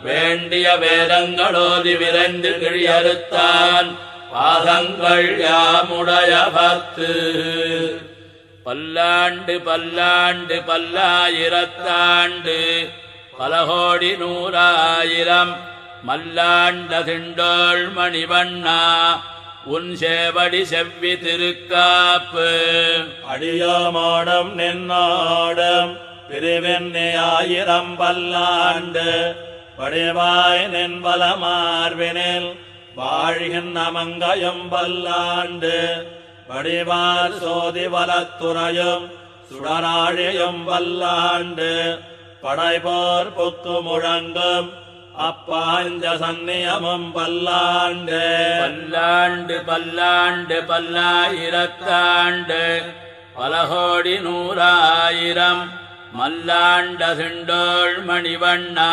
வேண்டிய வேதங்களோதி விரைந்து கிழியறுத்தான் பாதங்கள் யாமுடைய பத்து. பல்லாண்டு பல்லாண்டு பல்லாயிரத்தாண்டு பலகோடி நூறாயிரம் மல்லாண்ட திண்டோள் மணிவண்ணா உன் சேவடி செவ்வி திருக்காப்பு. அடியோமோடும் நின்னோடும் பிரிவெண்ணி ஆயிரம் பல்லாண்டு வடிவாய் நின்பல மார்பினில் வாழ்கின்ற மங்கையும் பல்லாண்டு வடிவார் சோதி வலத்துறையும் சுடராழியும் பல்லாண்டு படைபோர் புக்கு முழங்கும் அப்பாஞ்ச சந்நியமும் பல்லாண்டு. பல்லாண்டு பல்லாண்டு பல்லாயிரத்தாண்டு பலகோடி நூறாயிரம் மல்லாண்ட திண்டோள் மணிவண்ணா